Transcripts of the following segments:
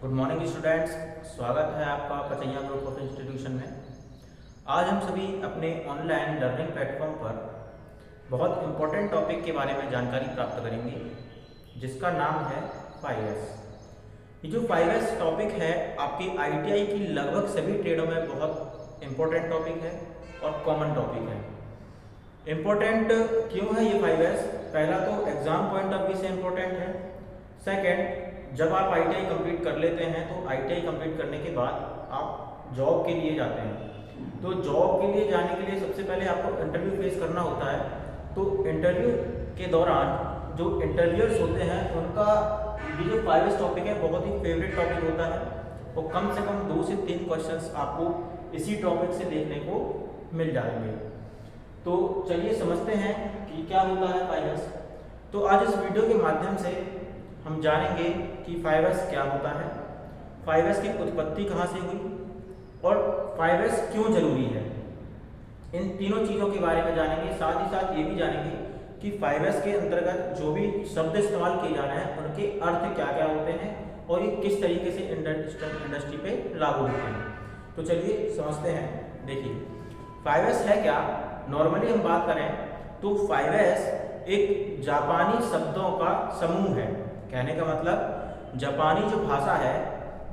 Good morning students, स्वागत है आपका पचैया ग्रुप ऑफ इंस्टीट्यूशन में। आज हम सभी अपने ऑनलाइन लर्निंग प्लेटफॉर्म पर बहुत इम्पोर्टेंट टॉपिक के बारे में जानकारी प्राप्त करेंगे, जिसका नाम है 5S। ये जो 5S टॉपिक है आपकी ITI की लगभग सभी ट्रेडों में बहुत इम्पोर्टेंट टॉपिक है और कॉमन टॉपिक है। इम्पोर्टेंट क्यों है ये 5S? पहला तो एग्जाम पॉइंट ऑफ व्यू से इम्पोर्टेंट है। सेकेंड, जब आप ITI कंप्लीट कर लेते हैं तो ITI कंप्लीट करने के बाद आप जॉब के लिए जाते हैं। तो जॉब के लिए जाने के लिए सबसे पहले आपको इंटरव्यू फेस करना होता है। तो इंटरव्यू के दौरान जो इंटरव्यूअर्स होते हैं उनका ये जो 5S टॉपिक है बहुत ही फेवरेट टॉपिक होता है और कम से कम 2 से 3 क्वेश्चंस आपको इसी टॉपिक से देखने को मिल जाएंगे। तो चलिए समझते हैं कि क्या होता है 5S। तो आज इस वीडियो के माध्यम से हम जानेंगे कि 5S क्या होता है, 5S की उत्पत्ति कहाँ से हुई और 5S क्यों जरूरी है। इन तीनों चीज़ों के बारे में जानेंगे। साथ ही साथ ये भी जानेंगे कि 5S के अंतर्गत जो भी शब्द इस्तेमाल किए जा रहे हैं उनके अर्थ क्या क्या होते हैं और ये किस तरीके से इंडस्ट्री पे लागू होते हैं। तो चलिए समझते हैं। देखिए 5S है क्या। नॉर्मली हम बात करें तो 5S एक जापानी शब्दों का समूह है। कहने का मतलब जापानी जो भाषा है,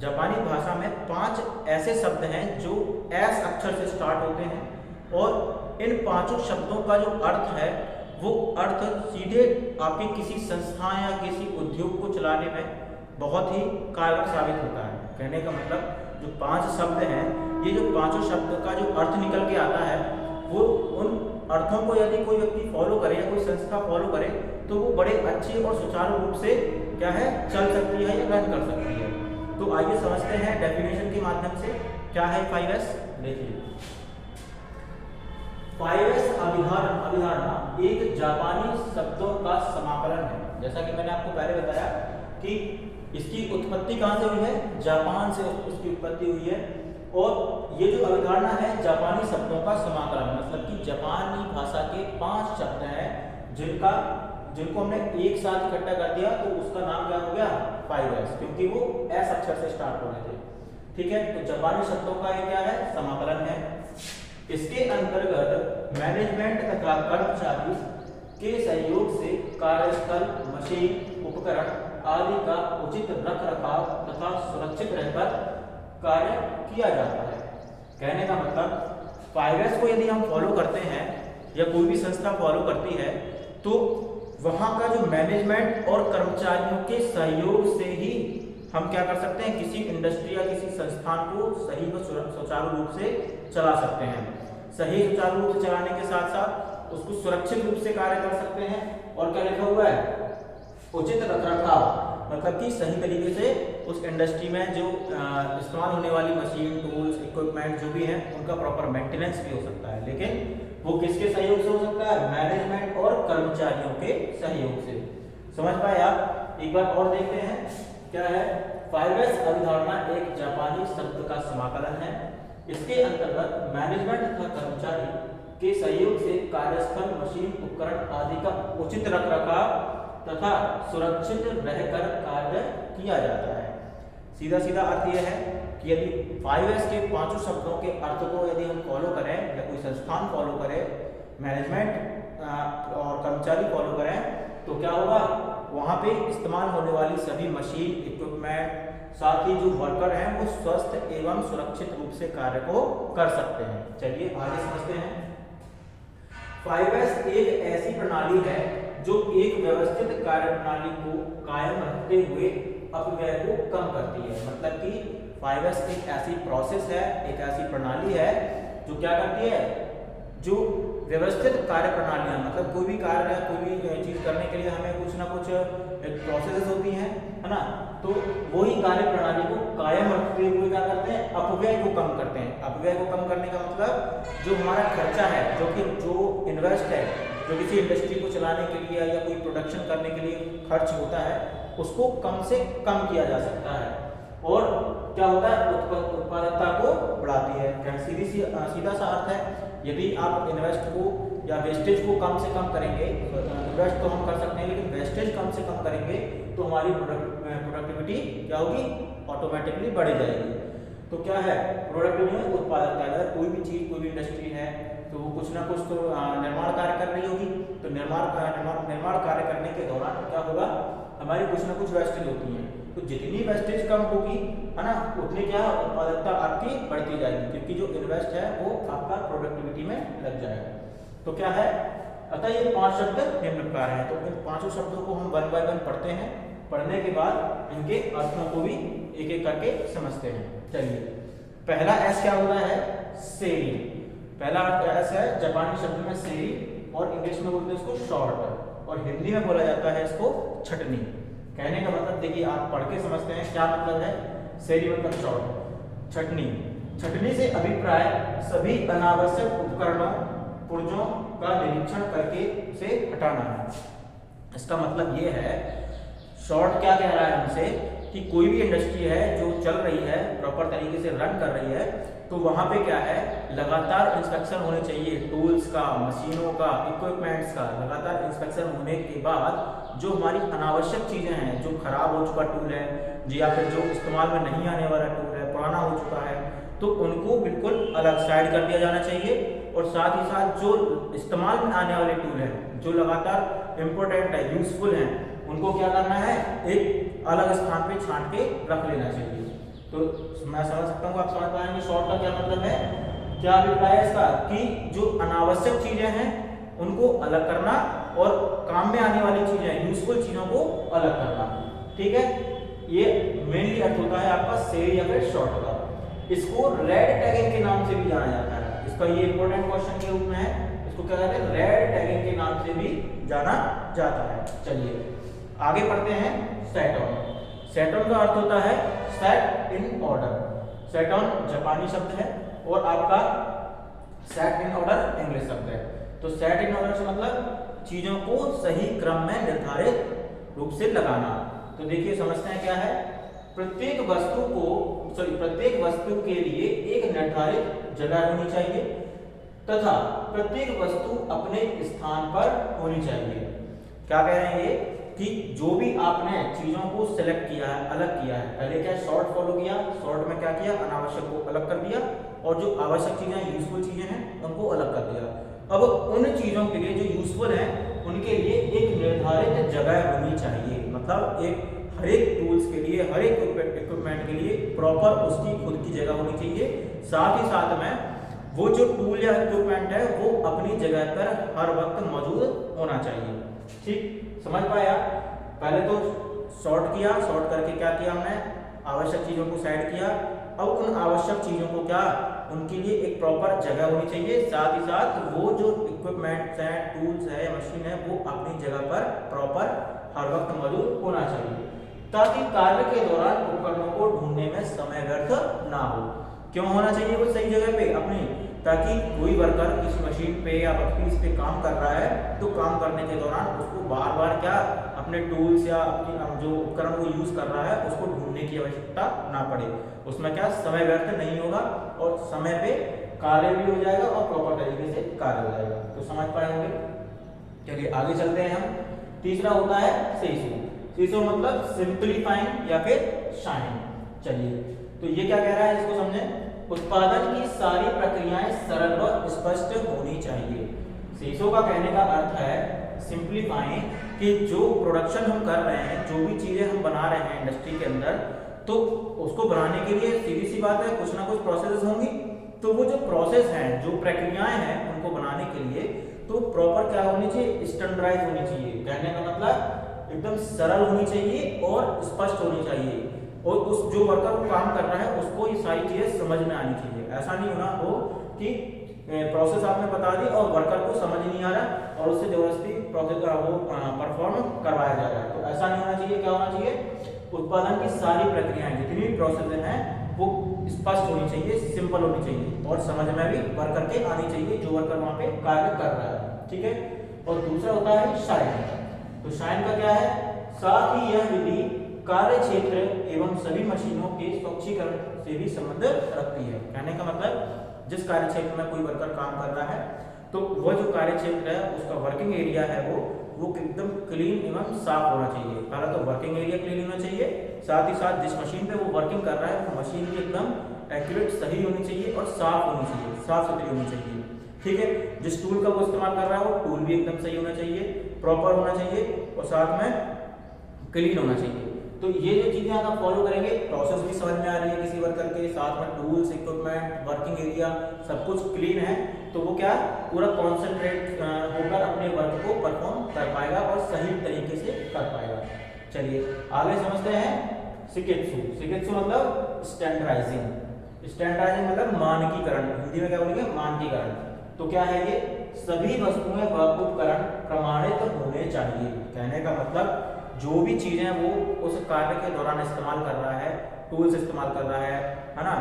जापानी भाषा में 5 ऐसे शब्द हैं जो एस अक्षर से स्टार्ट होते हैं और इन 5 शब्दों का जो अर्थ है वो अर्थ सीधे आपके किसी संस्था या किसी उद्योग को चलाने में बहुत ही कारगर साबित होता है। कहने का मतलब जो 5 शब्द हैं, ये जो 5 शब्द का जो अर्थ निकल के आता है वो उन अर्थों को यदि कोई व्यक्ति फॉलो करे या कोई संस्था फॉलो करे तो वो बड़े अच्छे और सुचारू रूप से क्या है चल सकती है या रन कर सकती है। तो आइए समझते हैं डेफिनेशन के माध्यम से क्या है 5S। देखिए 5S अभिधारणा एक जापानी शब्दों का समाकलन है। जैसा कि मैंने आपको पहले बताया कि इसकी उत्पत्ति कहाँ से हुई है, जापान से उसकी उत्पत्ति हुई है। और ये जो अवधारणा है जापानी शब्दों का समाकलन, मतलब कि जापानी भाषा के 5 शब्द हैं जिनको हमने एक साथ इकट्ठा कर दिया तो उसका नाम क्या हो गया 5S, क्योंकि वो एस अक्षर से स्टार्ट हो रहे थे। ठीक है, तो जापानी शब्दों का ये क्या है, समाकलन है। इसके अंतर्गत मैनेजमेंट तथा कर्मचारी के सहयोग से कार्यस्थल, मशीन, उपकरण आदि का उचित रख रखाव तथा सुरक्षित रहकर कार्य किया जाता है। कहने का मतलब 5S को यदि हम फॉलो करते हैं या कोई भी संस्था फॉलो करती है तो वहां का जो मैनेजमेंट और कर्मचारियों के सहयोग से ही हम क्या कर सकते हैं, किसी इंडस्ट्री या किसी संस्थान को सही व सुचारू रूप से चला सकते हैं। सही सुचारू रूप से चलाने के साथ साथ उसको सुरक्षित रूप से कार्य कर सकते हैं। और क्या लिखा हुआ है, उचित रखरखाव, मतलब कि सही तरीके से उस इंडस्ट्री में जो इस्तेमाल होने वाली मशीन, टूल्स, इक्विपमेंट जो भी हैं उनका प्रॉपर मेंटेनेंस भी हो सकता है। लेकिन वो किसके सहयोग से हो सकता है, मैनेजमेंट और कर्मचारियों के सहयोग से। समझ पाए आप? एक बार और देखते हैं क्या है। 5S अवधारणा एक जापानी शब्द का समाकलन है। इसके अंतर्गत मैनेजमेंट तथा कर्मचारी के सहयोग से कार्यस्थल, मशीन, उपकरण आदि का उचित रखरखाव तथा सुरक्षित रहकर कार्य किया जाता है। सीधा सीधा अर्थ यह है कि यदि 5S के 5 शब्दों के अर्थ को यदि हम फॉलो करें या कोई संस्थान फॉलो करे, मैनेजमेंट और कर्मचारी फॉलो करें तो क्या होगा, वहाँ पे इस्तेमाल होने वाली सभी मशीन, इक्विपमेंट, साथ ही जो वर्कर हैं वो स्वस्थ एवं सुरक्षित रूप से कार्य को कर सकते हैं। चलिए आगे समझते हैं। 5S एक ऐसी प्रणाली है जो एक व्यवस्थित कार्य प्रणाली को कायम रखते हुए अपव्यय को कम करती है। मतलब कि 5S एक ऐसी प्रोसेस है, एक ऐसी प्रणाली है जो क्या करती है, जो व्यवस्थित कार्य प्रणाली है। मतलब कोई भी कार्य है, कोई भी चीज करने के लिए हमें कुछ ना कुछ प्रोसेस होती हैं, है ना। तो वही कार्य प्रणाली को कायम रखते हुए क्या करते हैं, अपव्यय को कम करते हैं। अपव्यय को कम करने का मतलब जो हमारा खर्चा है, जो इन्वेस्ट है, जो किसी इंडस्ट्री को चलाने के लिए या कोई प्रोडक्शन करने के लिए खर्च होता है, उसको कम से कम किया जा सकता है। और क्या होता है, उत्पादकता को बढ़ाती है। सीधा सा अर्थ है, यदि आप इन्वेस्ट को या वेस्टेज को कम से कम करेंगे, इन्वेस्ट तो हम कर सकते हैं लेकिन वेस्टेज कम से कम करेंगे तो हमारी प्रोडक्टिविटी क्या होगी, ऑटोमेटिकली बढ़ जाएगी। तो क्या है प्रोडक्टिविटी में उत्पादकता। अगर कोई भी चीज़, कोई भी इंडस्ट्री है तो वो कुछ ना कुछ तो निर्माण कार्य कर रही होगी, तो निर्माण कार्य करने के दौरान क्या होगा, हमारी कुछ ना कुछ वेस्टेज होती है। तो जितनी वेस्टेज कम होगी, है ना, उतनी क्या उत्पादकता आपकी बढ़ती जाएगी, क्योंकि जो इन्वेस्ट है वो आपका प्रोडक्टिविटी में लग जाएगा। तो क्या है, अतः ये 5 शब्द निम्न प्रकार हैं। तो इन 5 शब्दों को हम 1 बाय 1 पढ़ते हैं, पढ़ने के बाद इनके अर्थों को भी एक एक करके समझते हैं। चलिए, पहला एस क्या होता है, सेरी। पहला एस है जापानी शब्द में सेरी, और इंग्लिश में बोलते हैं इसको शॉर्ट, और हिंदी में बोला जाता है इसको छटनी। कहने का मतलब देखिए, आप पढ़ के समझते हैं क्या मतलब है। सेरी मतलब शॉर्ट, छटनी। छटनी से अभिप्राय सभी अनावश्यक उपकरणों, पुर्जों का निरीक्षण करके उसे हटाना है। इसका मतलब ये है, शॉर्ट क्या कह रहा है हमसे कि कोई भी इंडस्ट्री है जो चल रही है, प्रॉपर तरीके से रन कर रही है, तो वहां पे क्या है, लगातार इंस्पेक्शन होने चाहिए, टूल्स का, मशीनों का, इक्विपमेंट्स का लगातार इंस्पेक्शन होने के बाद जो हमारी अनावश्यक चीजें हैं, जो खराब हो चुका टूल है जी, या फिर जो इस्तेमाल में नहीं आने वाला टूल है, पुराना हो चुका है, तो उनको बिल्कुल अलग साइड कर दिया जाना चाहिए। और साथ ही साथ जो इस्तेमाल में आने वाले टूल हैं, जो लगातार इम्पोर्टेंट है, यूजफुल हैं, उनको क्या करना है, एक अलग स्थान पे छांट के रख लेना चाहिए। तो मैं समझ सकता हूँ, आप समझ पाएंगे शॉर्ट का क्या मतलब है, क्या अभिप्राय है इसका, कि जो अनावश्यक चीजें हैं उनको अलग करना और काम में आने वाली चीजें, यूजफुल चीजों को अलग करना। ठीक है, ये मेनली अर्थ होता है आपका सेरी या फिर शॉर्ट का। इसको रेड टैगिंग के नाम से भी जाना जाता है। इसका ये इंपॉर्टेंट क्वेश्चन के रूप में है, इसको क्या कहते हैं, रेड टैगिंग के नाम से भी जाना जाता है। चलिए आगे पढ़ते हैं, सेट ऑन। सेट ऑन का अर्थ होता है set in order. Set on जापानी शब्द है और आपका सेट इन ऑर्डर इंग्लिश शब्द है। तो सेट इन ऑर्डर से मतलब चीजों को सही क्रम में निर्धारित रूप से लगाना। तो देखिए समझते हैं क्या है, प्रत्येक वस्तु के लिए एक निर्धारित जगह होनी चाहिए तथा प्रत्येक वस्तु अपने स्थान पर होनी चाहिए। क्या कह रहे हैं ये, कि जो भी आपने चीजों को सिलेक्ट किया है, अलग किया है, पहले क्या शॉर्ट फॉलो किया, शॉर्ट में क्या किया, अनावश्यक को अलग कर दिया, और जो आवश्यक चीजें, यूजफुल चीजें हैं, उनको अलग कर दिया। अब उन चीजों के लिए जो यूजफुल हैं, उनके लिए एक निर्धारित जगह होनी चाहिए। मतलब एक हर एक टूल्स के लिए, हर एक इक्विपमेंट के लिए प्रॉपर उसकी खुद की जगह होनी चाहिए। साथ ही साथ में वो जो टूल या इक्विपमेंट है वो अपनी जगह पर हर वक्त मौजूद होना चाहिए। ठीक, समझ पाया। पहले तो शॉर्ट किया, शॉर्ट करके क्या किया हमने, आवश्यक चीजों को साइड किया। अब उन आवश्यक चीजों को क्या, उनके लिए एक प्रॉपर जगह होनी चाहिए। साथ ही साथ वो जो इक्विपमेंट्स हैं, टूल्स है, मशीन है, वो अपनी जगह पर प्रॉपर हर वक्त मौजूद होना चाहिए, ताकि कार्य के दौरान उपकरणों को ढूंढने में समय व्यर्थ ना हो। क्यों होना चाहिए वो सही जगह पे अपनी, ताकि कोई वर्कर किसी मशीन पे या वर्कपीस पे काम कर रहा है, तो काम करने के दौरान उसको बार बार क्या, अपने टूल्स या अपनी जो उपकरण को यूज कर रहा है उसको ढूंढने की आवश्यकता ना पड़े। उसमें क्या समय व्यर्थ नहीं होगा और समय पे कार्य भी हो जाएगा और प्रॉपर तरीके से कार्य हो जाएगा। तो समझ पाएंगे। चलिए आगे चलते हैं हम। तीसरा होता है सेसो। सेसो मतलब सिंप्लीफाइंग या फिर शाइन। चलिए तो ये क्या कह रहा है, इसको समझें। उत्पादन की सारी प्रक्रियाएं सरल व स्पष्ट होनी चाहिए। सेसो का कहने का अर्थ है सिंप्लीफाइंग, कि जो प्रोडक्शन हम कर रहे हैं, जो भी चीजें हम बना रहे हैं इंडस्ट्री के अंदर, तो उसको बनाने के लिए सीधी सी बात है कुछ ना कुछ प्रोसेस होंगी। तो वो जो प्रोसेस हैं, जो प्रक्रियाएं हैं, उनको बनाने के लिए तो प्रॉपर क्या होनी चाहिए, स्टैंडर्डाइज होनी चाहिए। कहने का मतलब एकदम सरल होनी चाहिए और स्पष्ट होनी चाहिए, और उस जो वर्कर को काम कर रहा है उसको ये सारी चीजें समझ में आनी चाहिए। ऐसा नहीं होना हो कि प्रोसेस आपने बता दी और वर्कर को समझ नहीं आ रहा और उससे जबरदस्ती प्रोसेस वो परफॉर्म करवाया जा रहा है। तो ऐसा नहीं होना चाहिए। क्या होना चाहिए, उत्पादन की सारी प्रक्रियाएं, जितनी भी प्रोसेस हैं, वो स्पष्ट होनी चाहिए, सिंपल होनी चाहिए और समझ में भी वर्कर के आनी चाहिए, जो वर्कर वहां पे कार्य कर रहा है। ठीक है। और दूसरा होता है शाइन। तो शाइन का क्या है, साथ ही यह विधि कार्य क्षेत्र एवं सभी मशीनों के स्वच्छीकरण से भी संबंध रखती है। कहने का मतलब जिस कार्य क्षेत्र में कोई वर्कर काम कर रहा है तो वह जो कार्य क्षेत्र है उसका वर्किंग एरिया है वो एकदम क्लीन एवं साफ होना चाहिए। पहला तो वर्किंग एरिया क्लीन होना चाहिए, साथ ही साथ जिस मशीन पे वो वर्किंग कर रहा है वो मशीन भी एकदम एक्यूरेट सही होनी चाहिए और साफ होनी चाहिए, साफ सुथरी होनी चाहिए। ठीक है, जिस टूल का वो इस्तेमाल कर रहा है वो टूल भी एकदम सही होना चाहिए, प्रॉपर होना चाहिए और साथ में क्लीन होना चाहिए। तो ये जो चीजें अगर फॉलो करेंगे, प्रोसेस भी समझ में आ रही है किसी वर्कर के, साथ में टूल्स, इक्विपमेंट, वर्किंग एरिया सब कुछ क्लीन है, तो वो क्या पूरा कॉन्सेंट्रेट होकर अपने वर्क को परफॉर्म कर पाएगा और सही तरीके से कर पाएगा। चलिए आगे समझते हैं शिकेत्सु। शिकेत्सु मतलब स्टैंडर्डाइजिंग। स्टैंडर्डाइजिंग मतलब मानकीकरण, हिंदी में क्या बोलेंगे, मानकीकरण। तो क्या है ये, सभी वस्तुएं व उपकरण प्रमाणित होने चाहिए। कहने का मतलब जो भी चीजें वो उस कार्य के दौरान इस्तेमाल कर रहा है, टूल्स इस्तेमाल कर रहा है ना,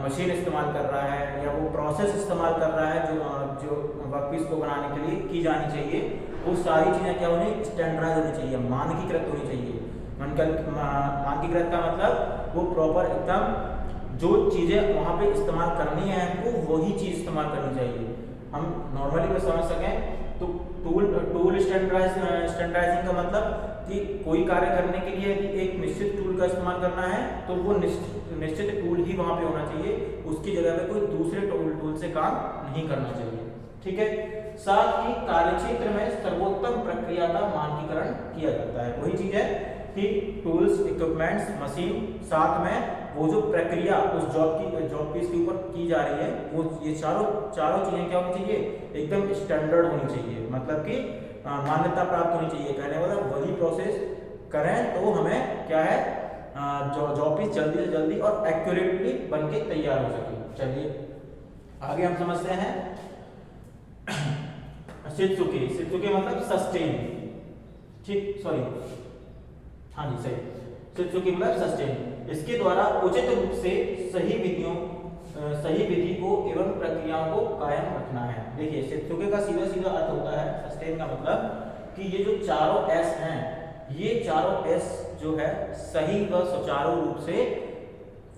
मशीन इस्तेमाल कर रहा है, या वो प्रोसेस इस्तेमाल कर रहा है जो वर्कपीस को बनाने के लिए की जानी चाहिए, वो सारी चीजें क्या होनी, स्टैंडर्डाइज होनी चाहिए, मानकीकृत होनी चाहिए। मानकीकृत का मतलब वो प्रॉपर एकदम जो चीजें वहां पे इस्तेमाल करनी है हमको वही चीज इस्तेमाल करनी चाहिए। हम नॉर्मली में समझ सकें तो टूल स्टैंडर्डाइजिंग का मतलब कि कोई कार्य करने के लिए एक निश्चित टूल का इस्तेमाल करना है तो वो निश्चित टूल ही वहां पे होना चाहिए, उसकी जगह पे कोई दूसरे टूल से काम नहीं करना चाहिए। ठीक है, साथ ही कार्यक्षेत्र में सर्वोत्तम प्रक्रिया का मानकीकरण किया जाता है। वही चीज है कि टूल्स, इक्विपमेंट्स, मशीन, साथ में वो जो प्रक्रिया उस जॉब पीस के ऊपर की जा रही है, वो ये चारों चीजें क्या होनी चाहिए, एकदम स्टैंडर्ड होनी चाहिए, मतलब कि मान्यता प्राप्त होनी चाहिए। कहने वाला वही प्रोसेस करें तो हमें क्या है, जॉब पीस जल्दी से जल्दी और एक्यूरेटली बन के तैयार हो सके। चलिए आगे हम समझते हैं शित्सुके। शित्सुके मतलब सस्टेन, ठीक, सॉरी, हाँ जी सही, शित्सुके मतलब सस्टेन। इसके द्वारा उचित रूप से सही विधि को एवं प्रक्रियाओं को कायम रखना है। देखिए शित्सुके का सीधा सीधा अर्थ होता है, सस्टेन का मतलब कि ये जो चारों एस हैं, ये चारों एस जो है सही व सुचारू रूप से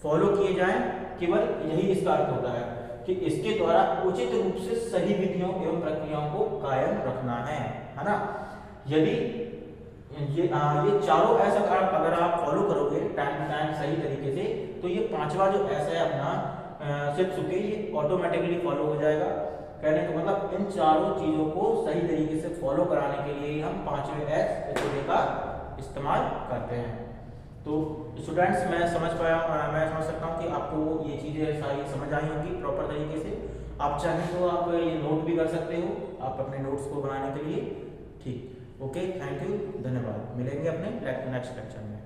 फॉलो किए जाएं, केवल यही इसका अर्थ होता है कि इसके द्वारा उचित रूप से सही विधियों एवं प्रक्रियाओं को कायम रखना है ना। यदि ये चारों ऐसा अगर आप फॉलो करोगे टाइम टू टाइम सही तरीके से, तो ये पांचवा जो ऐसा है अपना शित्सुके, ये ऑटोमेटिकली फॉलो हो जाएगा। कहने का मतलब इन चारों चीजों को सही तरीके से फॉलो कराने के लिए हम पांचवें एस शित्सुके का इस्तेमाल करते हैं। तो स्टूडेंट्स मैं समझ सकता हूँ कि आपको ये चीजें सारी समझ आई होंगी प्रॉपर तरीके से। आप चाहें तो आप ये नोट भी कर सकते हो आप अपने नोट्स को बनाने के लिए। ठीक, ओके, थैंक यू, धन्यवाद। मिलेंगे अपने नेक्स्ट लेक्चर में।